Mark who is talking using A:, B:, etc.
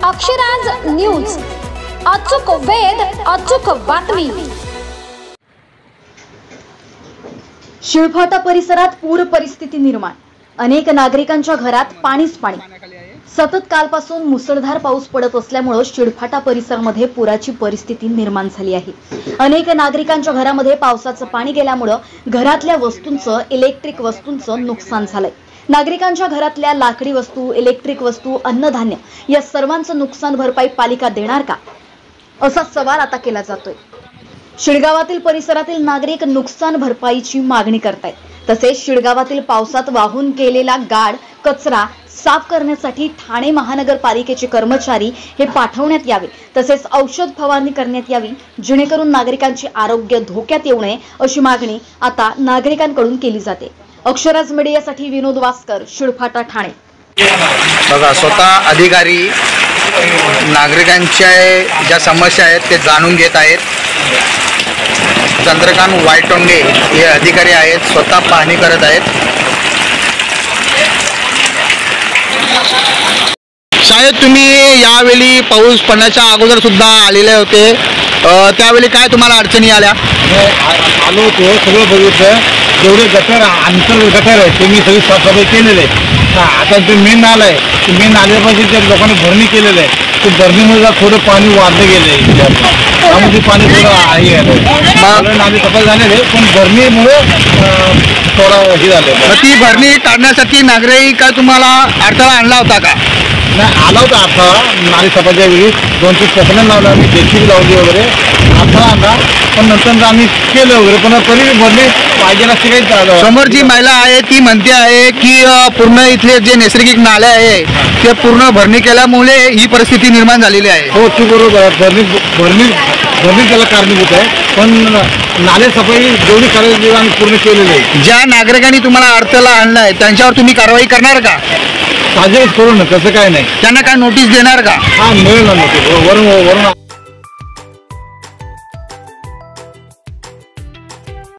A: Akshraj news, अचूक वेध, अचूक बातमी। शिळफाटा परिसरात पूर परिस्थिती निर्माण, अनेक नागरिकांच्या घरात पाणीच पाणी। सतत कालपासून मुसळधार पाऊस पडत असल्यामुळे शिळफाटा परिसरामध्ये पुराची परिस्थिती निर्माण झाली आहे। अनेक नागरिकांच्या घरामध्ये पावसाचं पाणी गेल्यामुळे घरातल्या वस्तूंचं, इलेक्ट्रिक वस्तूंचं नुकसान झालंय। नागरिकांच्या घरातल्या लाकडी वस्तू, इलेक्ट्रिक वस्तू, अन्नधान्य या सर्वांचं नुकसान भरपाई पालिका देणार का, असा सवाल आता केला जातोय। शिळगावातील परिसरातील नागरिक नुकसान भरपाईची मागणी करतायत। तसेच शिळगावातील पावसात वाहून गेलेला गाळ, कचरा साफ करण्यासाठी ठाणे महानगरपालिकेचे कर्मचारी हे पाठवण्यात यावे। तसेच औषध फवारणी करण्यात यावी, जेणेकरून नागरिकांचे आरोग्य धोक्यात येऊ नये, अशी मागणी आता नागरिकांकडून केली जाते। अक्षराज मीडियासाठी विनोद वास्कर, शिळफाटा, ठाणे।
B: बघा, स्वतः अधिकारी नागरिकांच्या ज्या समस्या आहेत ते जाणून घेत आहेत। चंद्रकांत वायटोंगे हे अधिकारी आहेत, स्वतः पाहणी करत आहेत। शायद तुम्ही यावेळी पाऊस पडण्याच्या अगोदर सुद्धा आलेले होते, त्यावेळी काय तुम्हाला अडचणी आल्या?
C: आलो होतो, सगळं बघितलं, जेवढे गटर अंतर गटर आहे ते मी सगळी साफसफाई केलेली आहे। आता ते मेन नाला आहे, ते मेन नाल्यापाशी त्या लोकांनी भरणी केलेलं आहे, ते भरणीमुळे थोडं पाणी वाढलं गेलं आहे, त्यामध्ये पाणी थोडं आहे नाले सफाई झालेले, पण भरणीमुळे थोडा हे झालं।
B: ती भरणी काढण्यासाठी नागरिक तुम्हाला अडथळा आणला होता का?
C: नाही, आला होता अडथळा। नाली सफाईच्या वेळी 2-3 प्रकरण लावलं आम्ही, जेसीबी लावली वगैरे, अडथळा आणला, पण नंतर आम्ही केलं वगैरे, पण तरी भरली पाहिजे नसते काही।
B: समोर जी महिला आहे ती म्हणते आहे की पूर्ण इथले जे नैसर्गिक नाले आहे ते पूर्ण भरणी केल्यामुळे ही परिस्थिती निर्माण झालेली आहे।
C: हो, ती बरोबर आहे, भरणी त्याला कारणीभूत आहे, पण नाले सफाई जेवढी करायची आम्ही पूर्ण केलेली आहे।
B: ज्या नागरिकांनी तुम्हाला अडथळा आणलाय त्यांच्यावर तुम्ही कारवाई करणार का?
C: साजेच करू ना, तसं काय नाही।
B: त्यांना काय नोटीस देणार का?
C: हा, मिळेल ना नोटीस, वरून